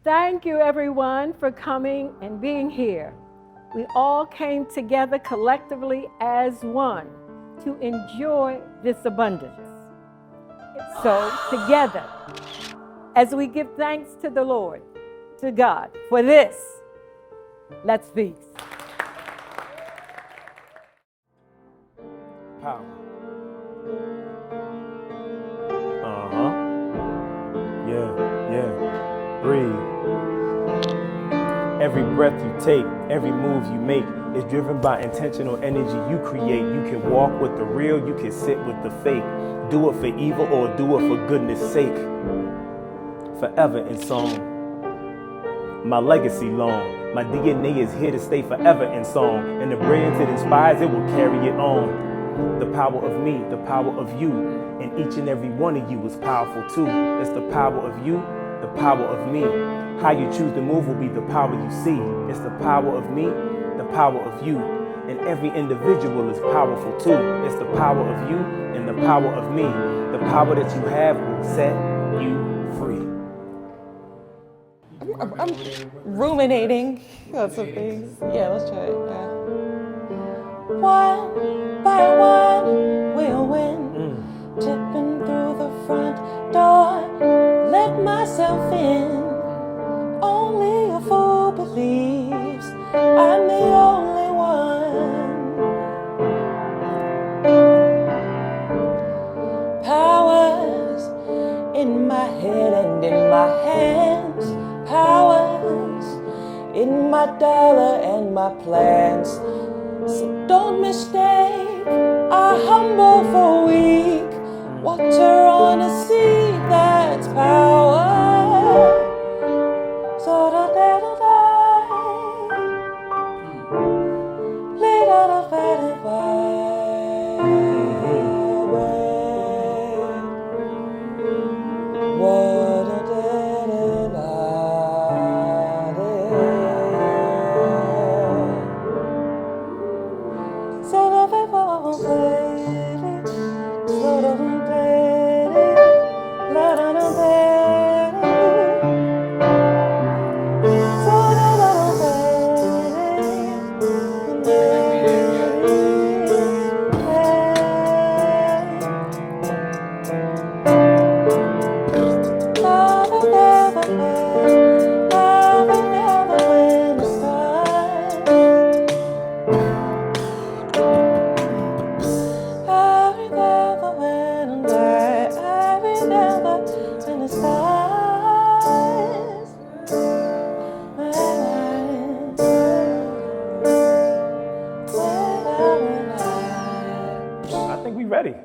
Thank you, everyone, for coming and being here. We all came together collectively as one to enjoy this abundance. So, together, as we give thanks to the Lord, to God, for this, let's feast. Power. Yeah. Breathe. Every breath you take, every move you make is driven by intentional energy you create. You can walk with the real, you can sit with the fake. Do it for evil or do it for goodness sake. Forever in song. My legacy long. My DNA is here to stay forever in song. And the brilliance it inspires, it will carry it on. The power of me, the power of you, and each and every one of you is powerful too. It's the power of you, the power of me. How you choose to move will be the power you see. It's the power of me, the power of you, and every individual is powerful too. It's the power of you and the power of me. The power that you have will set you free. I'm ruminating on some things. Yeah, let's try it. One by one, we'll win. Tipping through the front door, let myself in. Only a fool believes I'm the only one. Powers in my head and in my hands. Powers in my dollar and my plans. So don't mistake our humble for weak. Water on a seed, that's power. So da-da-da-da,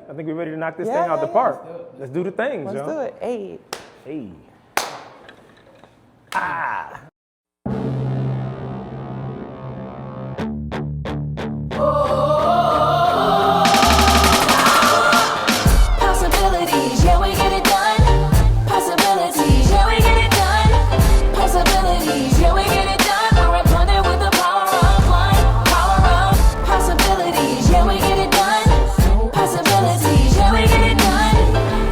I think we're ready to knock this thing out the park. Let's do the things, Let's do it. Hey. Hey. Ah. Possibilities, yeah, we get it done. Possibilities, yeah, we get it done. Possibilities, yeah, we get it done. We're abundant with the power of one. Power of possibilities, yeah, we get it done. Possibilities, yeah, we get it done.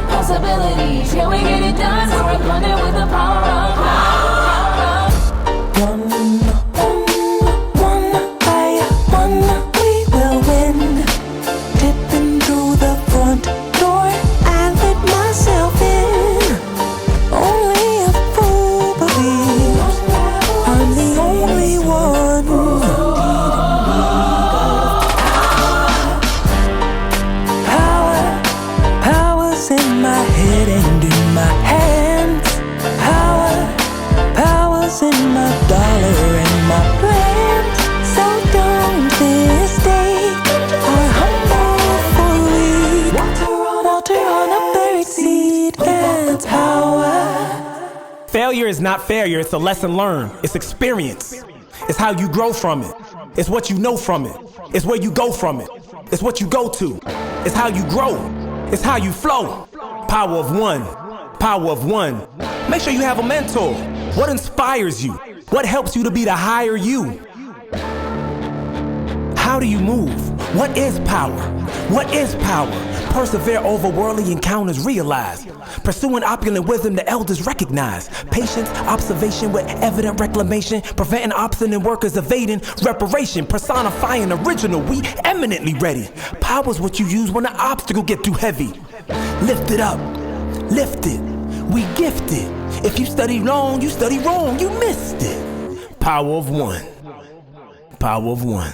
Possibilities, yeah, we get it done. We're abundant with the power of one by one, we will win. Tipping through the front door, I let myself in. Only a fool believes I'm the only one. Power's in my head and in my hands. Power's in my dollar and my plans. So don't mistake our humble fully. Water on a buried seed, that's power. Failure is not failure, it's a lesson learned. It's experience. It's how you grow from it. It's what you know from it. It's where you go from it. It's what you go to. It's how you grow. It's how you flow. Power of one. Power of one. Make sure you have a mentor. What inspires you? What helps you to be the higher you? How do you move? What is power? What is power? Persevere over worldly encounters, realize. Pursuing opulent wisdom the elders recognize. Patience, observation with evident reclamation. Preventing obstinate workers evading reparation. Personifying original, we eminently ready. Power's what you use when the obstacle get too heavy. Lift it up, lift it, we gifted. If you study long, you study wrong, you missed it. Power of one. Power of one.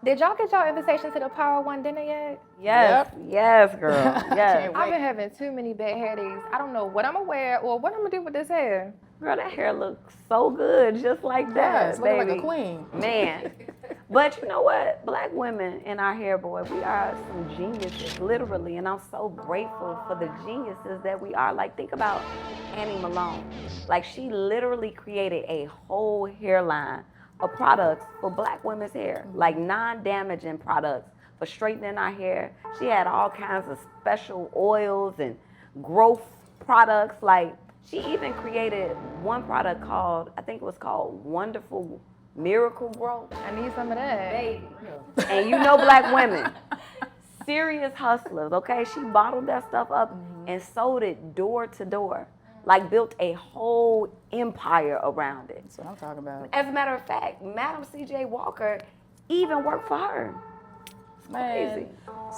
Did y'all get y'all invitation to the Power One dinner yet? Yes, yes, girl. Yes. I've been having too many bad hair days. I don't know what I'm gonna wear or what I'm gonna do with this hair. Girl, that hair looks so good, just like that, Yes, looking baby. like a queen. Man. But you know what? Black women in our hair, boy, we are some geniuses, literally. And I'm so grateful for the geniuses that we are. Like, think about Annie Malone. Like, she literally created a whole hairline of products for black women's hair, like non-damaging products for straightening our hair. She had all kinds of special oils and growth products. Like, she even created one product called, I think it was called Wonderful Miracle Growth. I need some of that. Baby. And you know black women, serious hustlers, okay? She bottled that stuff up and sold it door to door. Like, built a whole empire around it. That's what I'm talking about. As a matter of fact, Madam C.J. Walker even worked for her. It's crazy.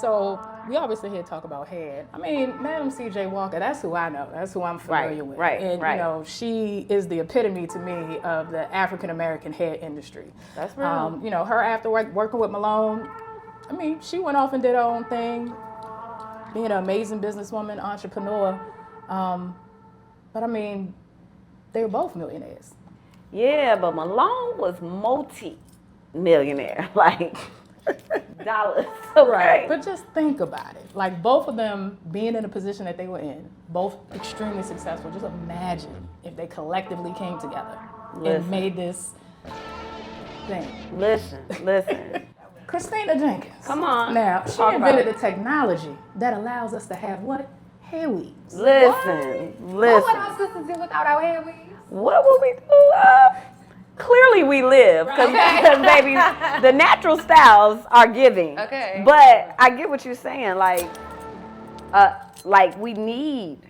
So we always sit here and talk about hair. I mean, Madam C.J. Walker, that's who I know. That's who I'm familiar with. Right, and, right. you know, she is the epitome to me of the African-American hair industry. That's real. You know, her after working with Malone, I mean, she went off and did her own thing, being an amazing businesswoman, entrepreneur. But I mean, they were both millionaires. Yeah, but Malone was multi-millionaire, like dollars. Right. But just think about it. Like, both of them being in the position that they were in, both extremely successful. Just imagine if they collectively came together and made this thing. Listen. Christina Jenkins. Come on. Now, she Talk about invented it. the technology that allows us to have what? Hair weaves. Listen. What would our sisters do without our hair weaves? What would we do? Clearly we live, because baby, the natural styles are giving. Okay. But I get what you're saying, like we need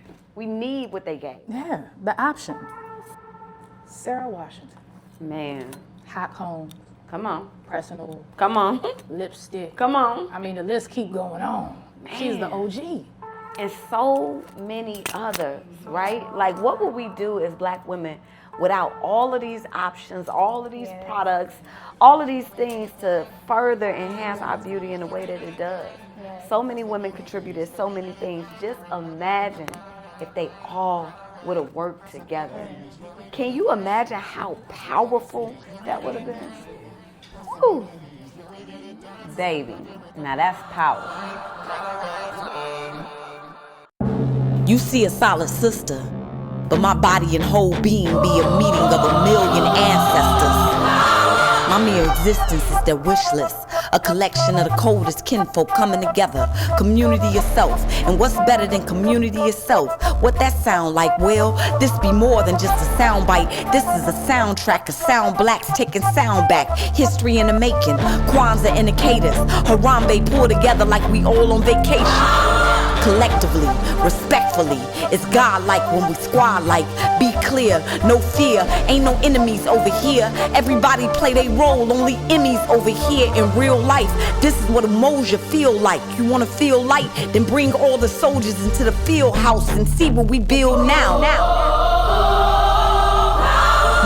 what they gave. Yeah, the option. Sarah Washington. Man, Hot comb, come on, pressing oil, come on, lipstick. come on. I mean, the list keep going on. She's the OG. And so many others, right? Like, what would we do as black women without all of these options, all of these products, all of these things to further enhance our beauty in the way that it does? So many women contributed so many things. Just imagine if they all would have worked together. Can you imagine how powerful that would have been? Whew. Baby, now that's power. You see a solid sister, but my body and whole being be a meeting of a million ancestors. My mere existence is their wish list, a collection of the coldest kinfolk coming together, community itself. And what's better than community itself? What that sound like? Well, this be more than just a sound bite. This is a soundtrack of sound blacks taking sound back. History in the making, Kwanzaa indicators, Harambe pulled together like we all on vacation. Collectively, respectfully, it's God-like when we squad-like. Be clear, no fear, ain't no enemies over here. Everybody play their role, only Emmys over here in real life. This is what emotion feel like. You wanna feel light? Then bring all the soldiers into the field house and see what we build now.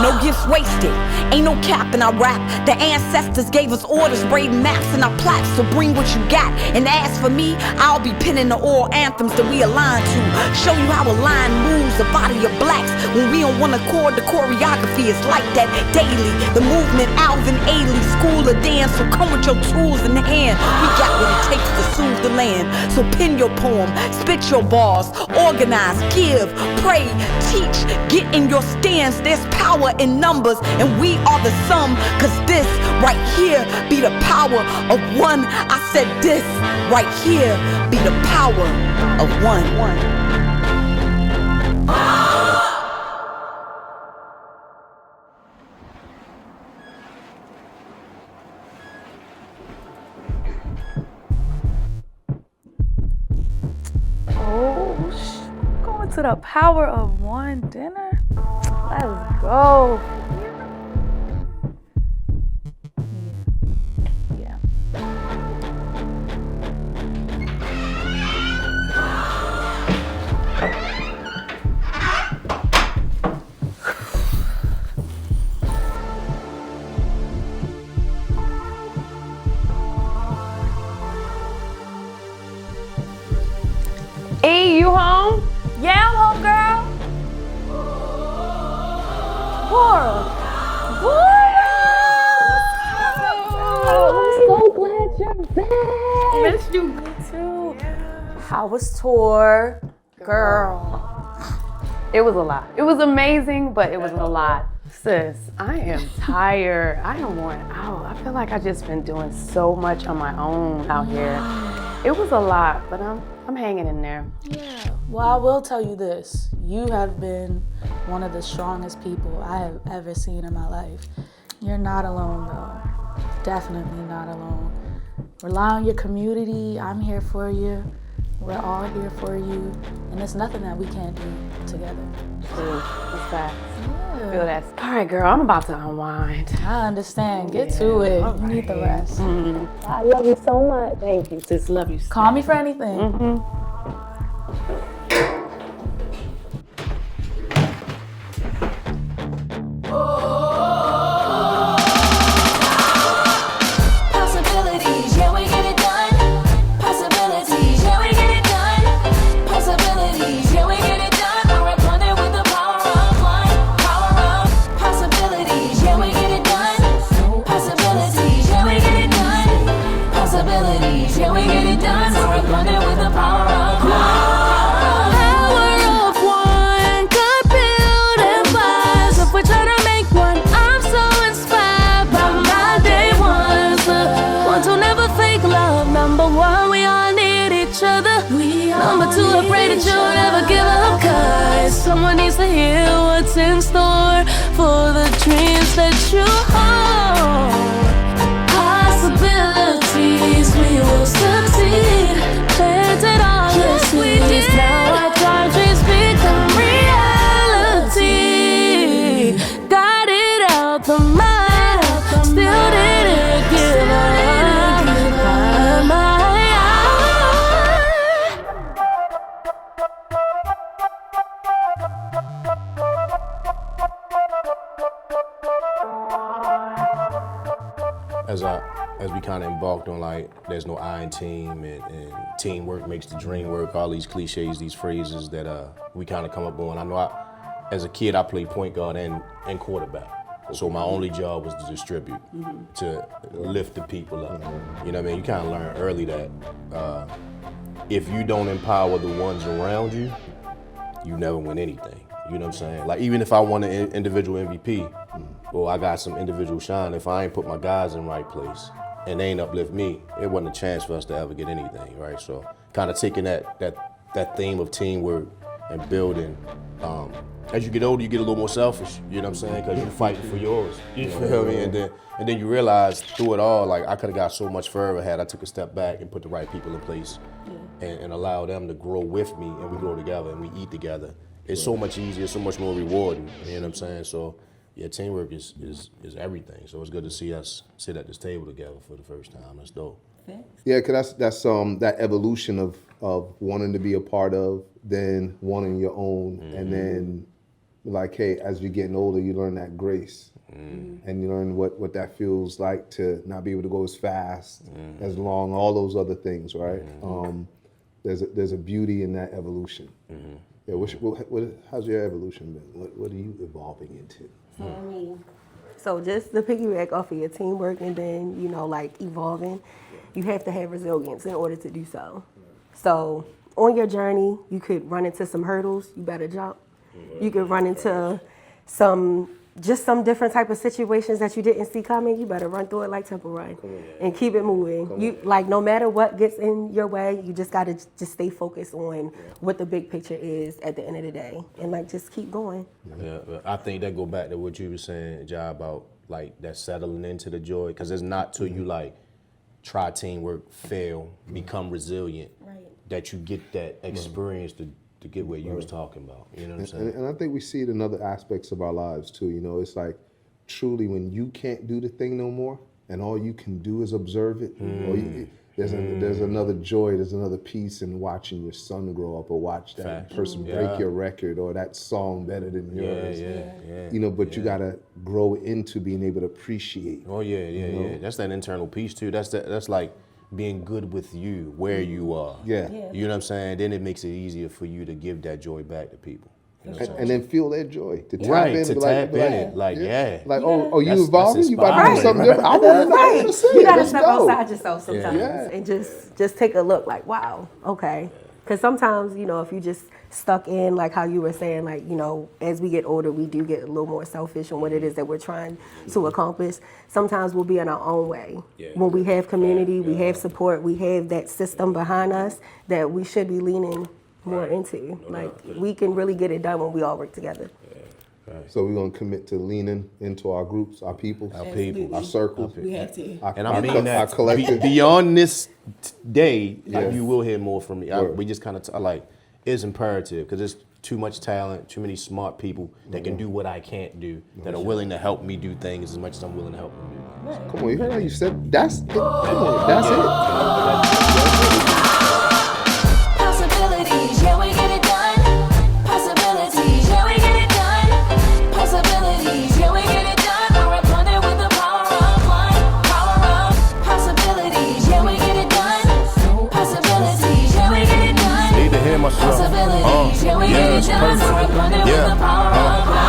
No gifts wasted, ain't no cap in our rap. The ancestors gave us orders, braid maps in our plaques, so bring what you got. And as for me, I'll be penning the oral anthems that we align to. Show you how a line moves the body of blacks. When we on one accord, the choreography is like that daily. The movement, Alvin Ailey, school of dance, so come with your tools in the hand. We got what it takes to soothe the land. So pen your poem, spit your bars, organize, give, pray, teach, get in your stance. There's power in numbers, and we are the sum. Cause this right here be the power of one. I said this right here be the power of one. Going to the power of one dinner? Let's go. Yeah. E, you home? Yeah, I'm home, girl. Laura. I'm so glad you're back. Missed you too. How was tour? Girl. It was a lot. It was amazing, but it was a lot. Sis, I am tired. I am worn out. I feel like I've just been doing so much on my own out here. It was a lot, but I'm hanging in there. Yeah. Well, I will tell you this. You have been one of the strongest people I have ever seen in my life. You're not alone, though. Definitely not alone. Rely on your community. I'm here for you. We're all here for you. And there's nothing that we can't do together. True. It's facts. Yeah. I feel that. All right, girl, I'm about to unwind. I understand. Get to it. You need the rest. I love you so much. Thank you, sis. Love you. Call me for anything. Possibilities, yeah, we get it done. Possibilities, yeah, we get it done. Possibilities, yeah, we get it done. We're abundant with the power of one. Power of possibilities, yeah, we get it done. Possibilities, yeah, we get it done. Possibilities, yeah, we get it done. We're abundant with the power of one. Power of one. God build empires. If we try to make one, I'm so inspired by my day ones. The ones who never fake love. Number one, we all need each other. Number two, I pray that you'll never give up. Cause someone needs to hear what's in store for the dreams that you hold. Possibilities, we will succeed. Planted all the seeds. Now our dreams become reality. Got it out the mind. Still didn't give up. My as we kind of embarked on like there's no I in team and teamwork makes the dream work, all these cliches, these phrases that we kind of come up on. I know as a kid I played point guard and quarterback, so my only job was to distribute, to lift the people up. You know what I mean? You kind of learn early that if you don't empower the ones around you, you never win anything. You know what I'm saying? Like even if I won an individual MVP, or I got some individual shine, if I ain't put my guys in the right place and they ain't uplift me, it wasn't a chance for us to ever get anything, right? So kind of taking that theme of teamwork and building. As you get older, you get a little more selfish, you know what I'm saying? Because you're fighting for yours, you feel me? And then you realize through it all, like I could have got so much further had I took a step back and put the right people in place and allow them to grow with me, and we grow together and we eat together. It's so much easier, so much more rewarding, you know what I'm saying? So yeah, teamwork is everything. So it's good to see us sit at this table together for the first time. That's dope. Yeah, cause that's that evolution of wanting to be a part of, then wanting your own, and then like, hey, as you're getting older, you learn that grace, and you learn what that feels like to not be able to go as fast, as long, all those other things, right? There's a beauty in that evolution. Yeah, how's your evolution been? What are you evolving into? So just to piggyback off of your teamwork and then, like evolving, you have to have resilience in order to do so. So on your journey, you could run into some hurdles, you better jump. You could run into some different type of situations that you didn't see coming. You better run through it like Temple Run and keep it moving. You like, no matter what gets in your way, you just gotta just stay focused on what the big picture is at the end of the day, and like just keep going. Yeah, I think that go back to what you were saying, Jai, about like that settling into the joy, because it's not till you like try teamwork, fail, become resilient, that you get that experience to get where you was talking about. You know what I'm saying? And I think we see it in other aspects of our lives too. You know, it's like truly when you can't do the thing no more, and all you can do is observe it. There's another joy, there's another peace in watching your son grow up, or watch that person break your record, or that song better than yours. You know, but you gotta grow into being able to appreciate. Oh yeah. That's that internal peace too. That's like being good with you, where you are. You know what I'm saying? Then it makes it easier for you to give that joy back to people. You know and then feel that joy. To tap right, in, to like, tap in it. Like, Like, you evolving? You about to do inspiring. something different? I want to see it. You gotta Let's step go. outside yourself sometimes and just take a look like, wow, okay. Because sometimes, you know, if you just stuck in, like how you were saying, like, you know, as we get older, we do get a little more selfish on what it is that we're trying to accomplish. Sometimes we'll be in our own way. When we have community, we have support, we have that system behind us that we should be leaning more into. Like, we can really get it done when we all work together. So we're gonna commit to leaning into our groups, our people, our circles. We have to. And I mean that our collective. beyond this day, you will hear more from me. We just kind of like, it's imperative because there's too much talent, too many smart people that can do what I can't do, that are willing to help me do things as much as I'm willing to help them do. Come on, you heard how you said that's it. Come on, that's it. Possibilities, yeah, we get it done. Possibilities, yeah, we get it done. Possibilities, yeah, we get it done. We're abundant with the power of one. Power of possibilities, yeah, we get it done. Possibilities, yeah, we get it done. Need to hear myself. Possibilities, yeah, we get it done. We're abundant with the power of one.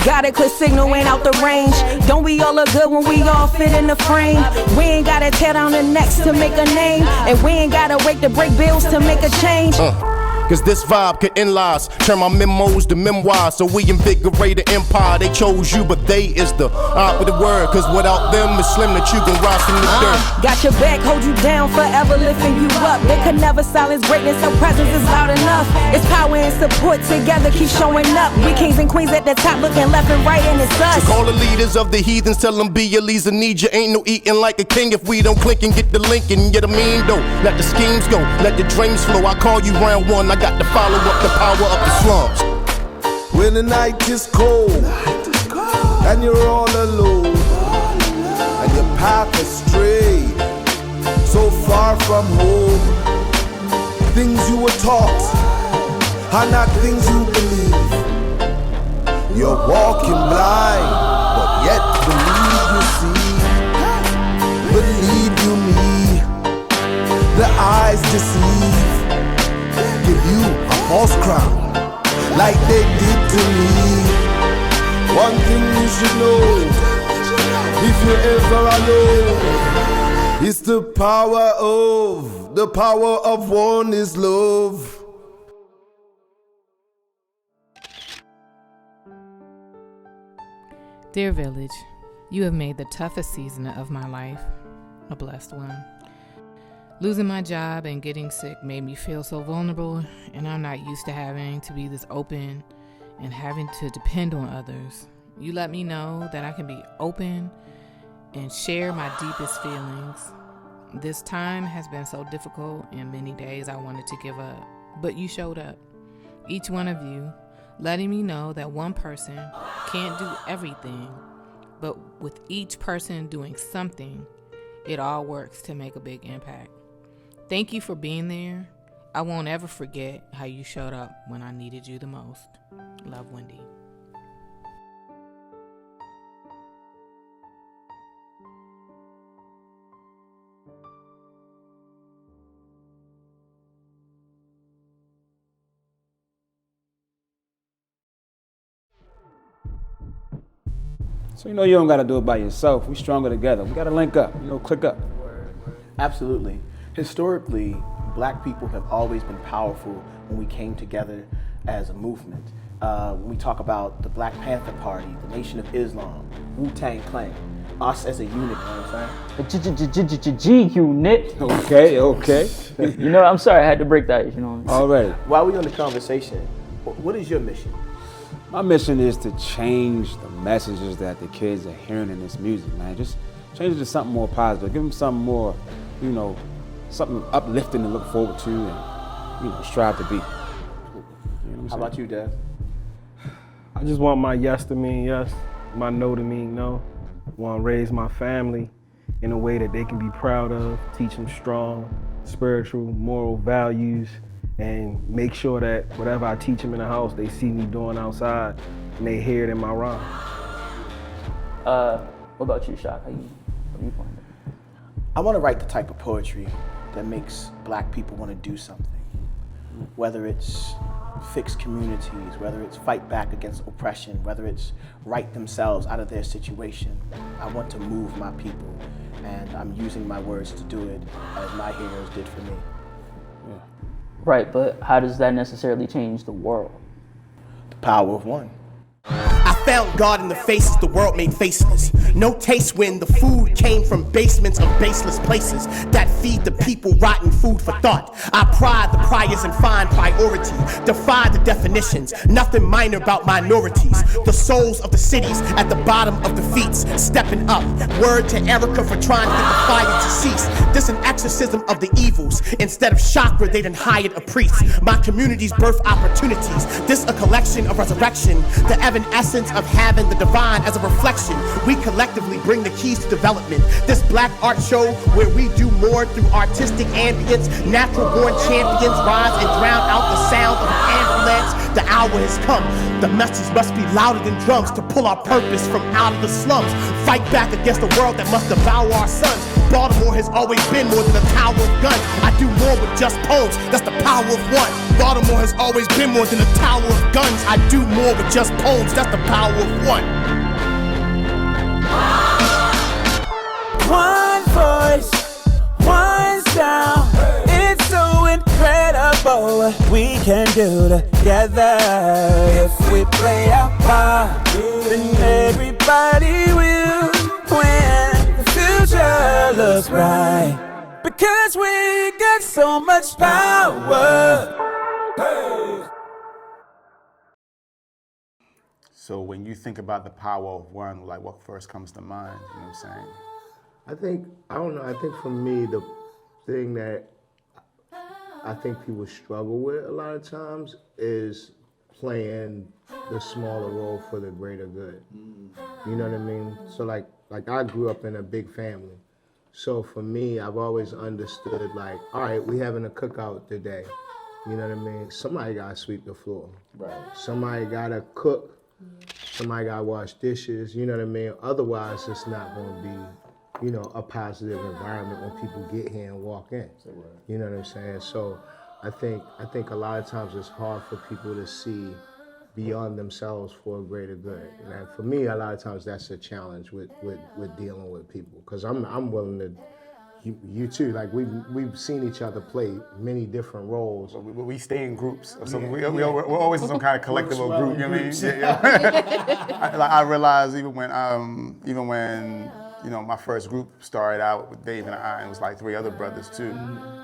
Got a clear signal, ain't out the range. Don't we all look good when we all fit in the frame? We ain't gotta tear down the necks to make a name, and we ain't gotta wait to break bills to make a change. Cause this vibe could end lives, turn my memos to memoirs. So we invigorate the empire. They chose you, but they is the opposite word. Cause without them, it's slim that you can rise from the dirt. Got your back, hold you down, forever lifting you up. They could never silence greatness, our presence is loud enough. It's power and support together, keep showing up. We kings and queens at the top, looking left and right, and it's us. So call the leaders of the heathens, tell them be your leads and need you. Ain't no eating like a king if we don't click and get the link. And get a mean though, let the schemes go, let the dreams flow. I call you round one, I got to follow up the power of the slums. When the night is cold and you're all alone and your path astray, so far from home, things you were taught are not things you believe. You're walking blind, but yet believe you see. Believe you me, the eyes deceive, give you a false crown like they did to me. One thing you should know, if you're ever alone, it's the power of one is love. Dear Village, you have made the toughest season of my life a blessed one. Losing my job and getting sick made me feel so vulnerable, and I'm not used to having to be this open and having to depend on others. You let me know that I can be open and share my deepest feelings. This time has been so difficult, and many days I wanted to give up, but you showed up. Each one of you, letting me know that one person can't do everything, but with each person doing something, it all works to make a big impact. Thank you for being there. I won't ever forget how you showed up when I needed you the most. Love, Wendy. So you know you don't gotta do it by yourself. We stronger together. We gotta link up, click up. Absolutely. Historically, Black people have always been powerful when we came together as a movement. When we talk about the Black Panther Party, the Nation of Islam, Wu-Tang Clan, us as a unit, you know what I'm saying? G unit. Okay. You know, I'm sorry, I had to break that, you know. Already. While we're on the conversation, what is your mission? My mission is to change the messages that the kids are hearing in this music, man. Just change it to something more positive. Give them something more, you know, something uplifting to look forward to and, you know, strive to be. You know what I'm How about you, Dev? I just want my yes to mean yes, my no to mean no. I want to raise my family in a way that they can be proud of, teach them strong, spiritual, moral values, and make sure that whatever I teach them in the house, they see me doing outside and they hear it in my rhyme. What about you, Shock? What are you playing? I want to write the type of poetry that makes Black people want to do something. Whether it's fix communities, whether it's fight back against oppression, whether it's write themselves out of their situation. I want to move my people, and I'm using my words to do it as my heroes did for me. Yeah. Right, but how does that necessarily change the world? The power of one. I found God in the faces the world made faceless. No taste when the food came from basements of baseless places that feed the people rotten food for thought. I pride the priors and find priority. Defy the definitions, nothing minor about minorities. The souls of the cities at the bottom of the feet, stepping up. Word to Erica for trying to get the fire to cease. This an exorcism of the evils. Instead of chakra, they done hired a priest. My community's birth opportunities. This a collection of resurrection. The essence of having the divine as a reflection. We collectively bring the keys to development. This Black art show where we do more through artistic ambience. Natural born champions rise and drown out the sound of an ambulance. The hour has come. The message must be louder than drums to pull our purpose from out of the slums. Fight back against the world that must devour our sons. Baltimore has always been more than a tower of guns. I do more with just poems, that's the power of one. Baltimore has always been more than a tower of guns. I do more with just poems, that's the power of one. One voice, one sound. It's so incredible what we can do together. If we play our part, then everybody will win. Future looks bright because we got so much power. Hey. So when you think about the power of one, like what first comes to mind? You know what I'm saying? I think for me, the thing that I think people struggle with a lot of times is playing the smaller role for the greater good. You know what I mean? So like I grew up in a big family. So for me, I've always understood like, all right, we having a cookout today. You know what I mean? Somebody gotta sweep the floor. Right. Somebody gotta cook. Somebody gotta wash dishes. You know what I mean? Otherwise, it's not gonna be, you know, a positive environment when people get here and walk in. You know what I'm saying? So I think a lot of times it's hard for people to see beyond themselves for a greater good. And for me, a lot of times that's a challenge with dealing with people. Because I'm willing to, you too, like we've seen each other play many different roles. We stay in groups. Or something. We're always in some kind of collective or group. You know what I mean? Yeah. I realized even when you know, my first group started out with Dave and I, and it was like 3 other brothers too.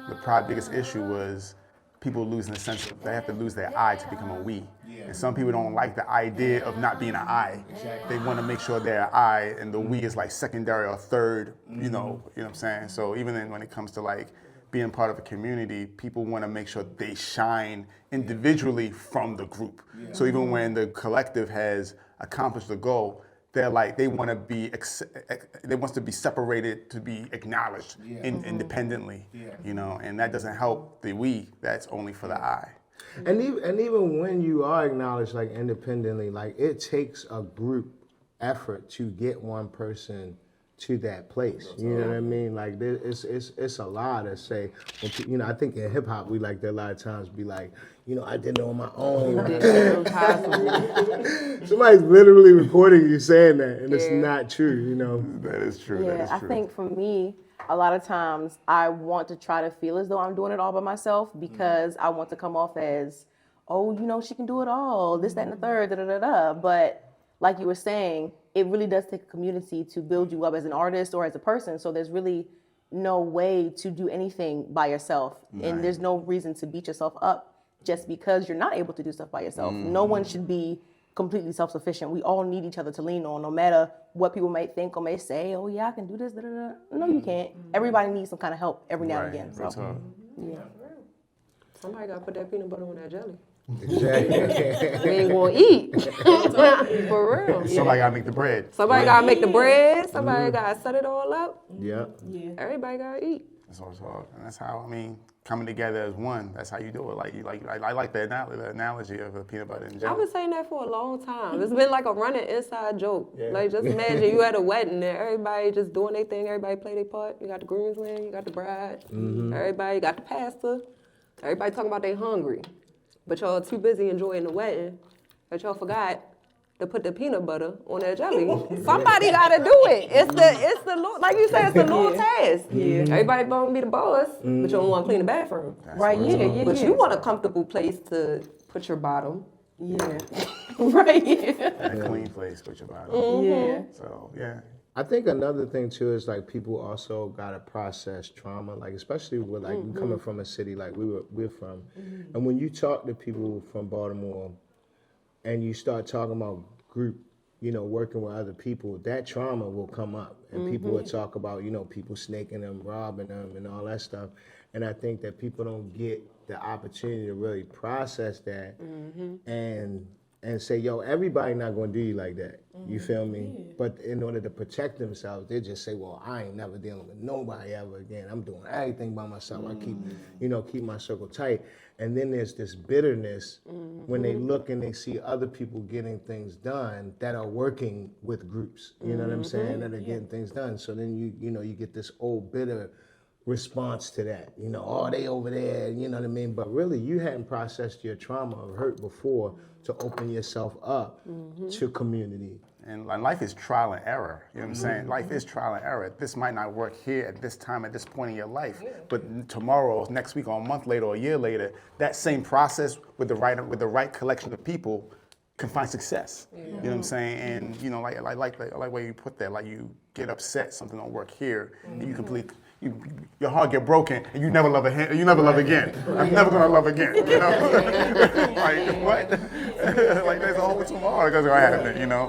The probably biggest issue was people losing the sense of they have to lose their I to become a we. And some people don't like the idea of not being an I. They want to make sure they're an I, and the we is like secondary or third, you know what I'm saying? So even then when it comes to like being part of a community, people want to make sure they shine individually from the group. So even when the collective has accomplished the goal, they're like, they want to be separated to be acknowledged independently, you know, and that doesn't help the we, that's only for the I. And even when you are acknowledged like independently, like it takes a group effort to get one person to that place. You know what I mean? Like it's a lot to say. You know, I think in hip hop we like to a lot of times be like, you know, I did it on my own. Somebody's literally recording you saying that, and it's not true. You know, that is true. Yeah, I think for me, a lot of times I want to try to feel as though I'm doing it all by myself because I want to come off as oh, you know, she can do it all, this, that, and the third, da, da, da, da. But like you were saying, it really does take a community to build you up as an artist or as a person. So there's really no way to do anything by yourself. Right. And there's no reason to beat yourself up just because you're not able to do stuff by yourself. No one should be completely self-sufficient. We all need each other to lean on, no matter what people might think or may say, oh yeah, I can do this, da, da, da. No, you can't. Everybody needs some kind of help every now and again. So, yeah. Somebody gotta put that peanut butter on that jelly. Exactly. We ain't gonna eat. For real. Somebody gotta make the bread. Somebody gotta make the bread. Somebody gotta set it all up. Yeah. Everybody gotta eat. That's what it's all. And that's how, I mean, coming together as one. That's how you do it. I like the analogy of the peanut butter and jelly. I've been saying that for a long time. It's been like a running inside joke. Yeah. Like, just imagine you at a wedding and everybody just doing their thing. Everybody play their part. You got the groomsmen, you got the bride. Everybody got the pastor. Everybody talking about they hungry. But y'all too busy enjoying the wedding that y'all forgot to put the peanut butter on that jelly. Somebody gotta do it. It's the like you said, it's the little task. Everybody gonna be the boss, but you don't want to clean the bathroom. Right, But you want a comfortable place to put your bottom. Right. A clean place, put your bottom. So, yeah. I think another thing too is like people also gotta process trauma, like especially with like coming from a city like we're from, and when you talk to people from Baltimore, and you start talking about group, you know, working with other people, that trauma will come up, and people will talk about, you know, people snaking them, robbing them, and all that stuff, and I think that people don't get the opportunity to really process that, and say, yo, everybody not gonna do you like that. You feel me? But in order to protect themselves, they just say, well, I ain't never dealing with nobody ever again. I'm doing everything by myself. I keep my circle tight. And then there's this bitterness when they look and they see other people getting things done that are working with groups. You know what I'm saying? That are getting things done. So then you get this old bitter response to that. You know, oh, they over there, you know what I mean? But really, you hadn't processed your trauma or hurt before to open yourself up to community. And life is trial and error. You know what I'm saying? Life is trial and error. This might not work here at this time, at this point in your life, but tomorrow, next week, or a month later, or a year later, that same process with the right collection of people can find success. You know what I'm saying? And you know, like the way you put that, like you get upset, something don't work here, and you completely. Your heart get broken, and you never love again. I'm never gonna love again. You know, like what? Like there's a whole tomorrow that's gonna happen. You know.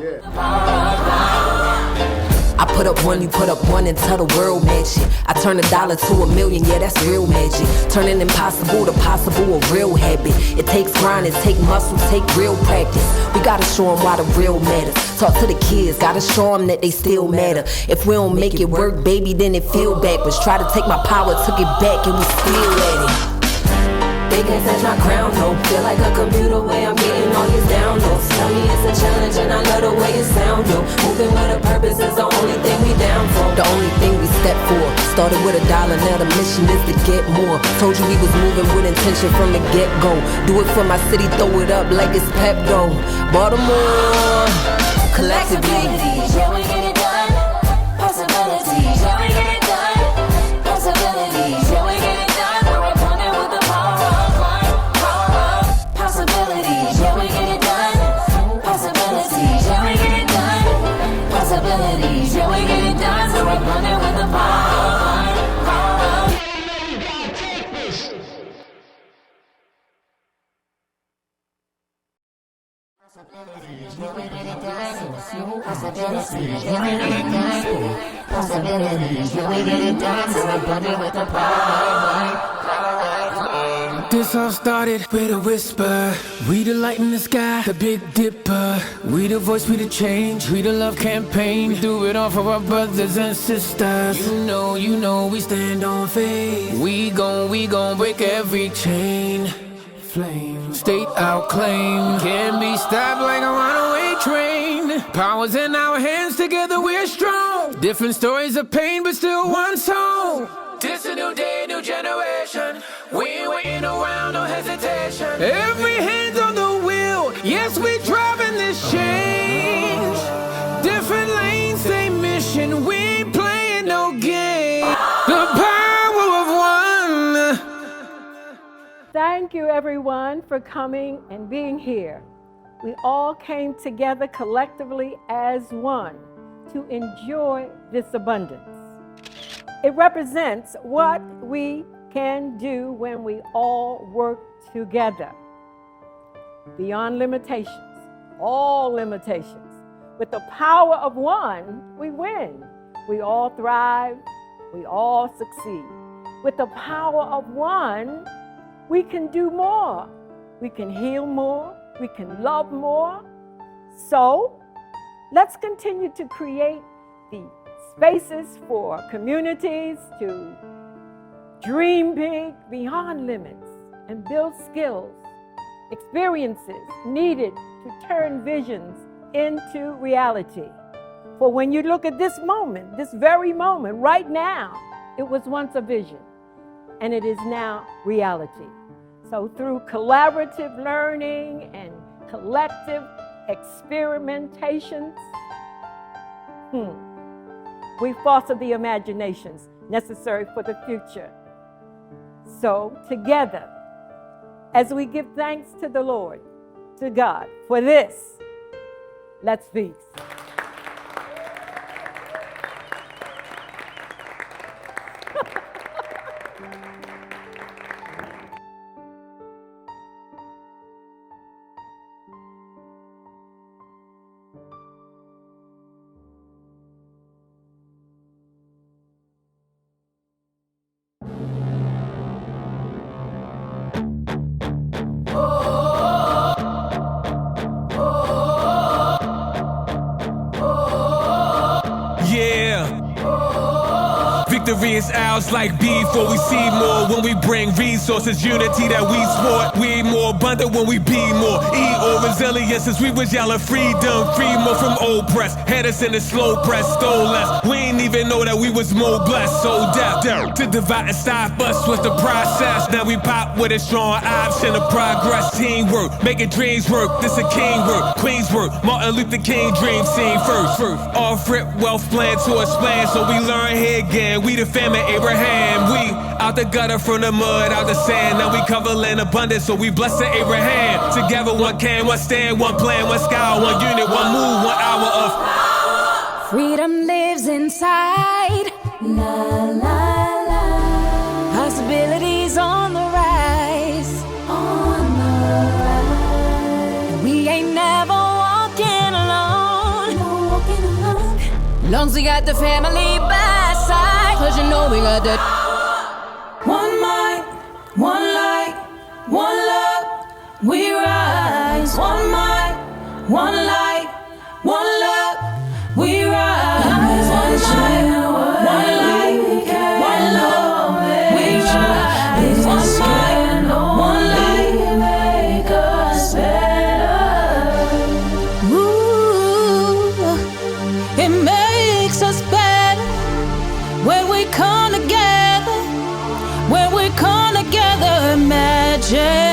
I put up one, you put up one, and tell the world magic. I turn $1 to $1 million, yeah, that's real magic. Turning impossible to possible, a real habit. It takes grind, it take muscle, take real practice. We gotta show them why the real matters. Talk to the kids, gotta show them that they still matter. If we don't make it work, baby, then it feel backwards. Try to take my power, took it back, and we still at it. They can't touch my crown, no. Feel like a computer where I'm getting all these downloads. Tell me it's a challenge and I love the way it sound, yo. Moving with a purpose is the only thing we down for. The only thing we step for. Started with $1, now the mission is to get more. Told you we was moving with intention from the get-go. Do it for my city, throw it up like it's Pepto. Baltimore, collectively. Yeah, we get it done. Possibilities, yeah, we get it done. Possibilities, yeah, we get it done. We're running with the power of one, power of possibilities, yeah, we get it done. Possibilities, yeah, we get it done. Possibilities, yeah, we get it done. So we're running with the power of one, power of. Possibilities, yeah, we get it done. Possibilities, yeah, we get it done. Possibilities, yeah, we get it done. So we're running with the power of one. This all started with a whisper. We the light in the sky, the Big Dipper. We the voice, we the change, we the love campaign. We do it all for our brothers and sisters. You know, we stand on faith. We gon' break every chain. Flame, state our claim. Can't be stopped like a runaway train. Power's in our hands, together we're strong. Different stories of pain, but still one song. This a new day, new generation. We ain't waiting around, no hesitation. Every hand's on the wheel. Yes, we driving this change. Different lanes, same mission. We ain't playing no game. The power of one. Thank you everyone for coming and being here. We all came together collectively as one to enjoy this abundance. It represents what we can do when we all work together. Beyond limitations, all limitations. With the power of one, we win. We all thrive, we all succeed. With the power of one, we can do more. We can heal more, we can love more. So, let's continue to create the spaces for communities to dream big beyond limits and build skills, experiences needed to turn visions into reality. For when you look at this moment, this very moment, right now, it was once a vision and it is now reality. So through collaborative learning and collective experimentations, we foster the imaginations necessary for the future. So together, as we give thanks to the Lord, to God, for this, let's feast. Victory is ours like before we see more. When we bring resources, unity that we sport. We more abundant when we be more. Or resilience since we was yelling freedom. Free more from oppress. Had us in the slow press, stole less. We ain't even know that we was more blessed. So deaf to divide and stop us was the process. Now we pop with a strong option of progress. Teamwork, making dreams work. This a king work, queen's work. Martin Luther King dream seen first. Off rip wealth plan to explain. So we learn here again. We the family Abraham. We out the gutter from the mud, out the sand. Now we cover land abundance, so we bless the Abraham. Together one can, one stand, one plan, one sky, one unit, one move, 1 hour of freedom lives inside. La la la. Possibilities on the rise. On the rise. We ain't never walking alone. No walking alone. Long as we got the family by side, 'cause you know we got that. One mind, one light, one love, we rise. One mind, one light, one love, we rise. One mind, one light, one love, we rise. One mind, one light, make us better. Ooh, it makes us better when we come together. When we come together, imagine.